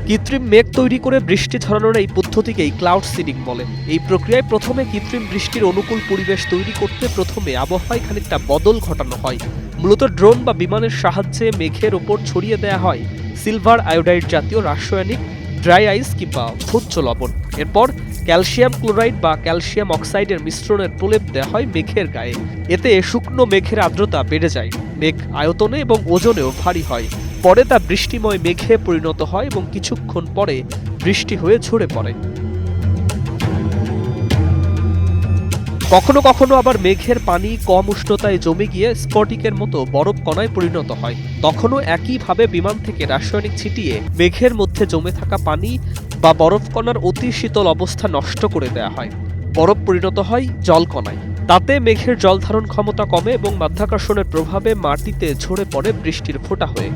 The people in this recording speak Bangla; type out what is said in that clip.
কৃত্রিম মেঘ তৈরি করে বৃষ্টি ঝরানোর এই পদ্ধতিকেই ক্লাউড সিডিং বলে। এই প্রক্রিয়ায় প্রথমে কৃত্রিম বৃষ্টির অনুকূল পরিবেশ তৈরি করতে প্রথমে আবহাওয়ায় খানিকটা বদল ঘটানো হয়। মূলত ড্রোন বা বিমানের সাহায্যে মেঘের ওপর ছড়িয়ে দেওয়া হয় সিলভার আয়োডাইড জাতীয় রাসায়নিক ড্রাই আইস কিংবা ভোজ্য লবণ। এরপর ক্যালসিয়াম ক্লোরাইড বা ক্যালসিয়াম অক্সাইডের মিশ্রণের প্রলেপ দেওয়া হয় মেঘের গায়ে। এতে শুকনো মেঘের আর্দ্রতা বেড়ে যায়, মেঘ আয়তনে এবং ওজনেও ভারী হয়। পরে তা বৃষ্টিময় মেঘে পরিণত হয় এবং কিছুক্ষণ পরে বৃষ্টি হয়ে ঝরে পড়ে। কখনো কখনো আবার মেঘের পানি কম উষ্ণতায় জমে গিয়ে স্ফটিকের মতো বরফ কণায় পরিণত হয়। তখনও একইভাবে বিমান থেকে রাসায়নিক ছিটিয়ে মেঘের মধ্যে জমে থাকা পানি বা বরফ কণার অতি শীতল অবস্থা নষ্ট করে দেওয়া হয়। বরফ পরিণত হয় জলকণায়। তাতে মেঘের জল ধারণ ক্ষমতা কমে এবং মাধ্যাকর্ষণের প্রভাবে মাটিতে ঝরে পড়ে বৃষ্টির ফোঁটা হয়ে।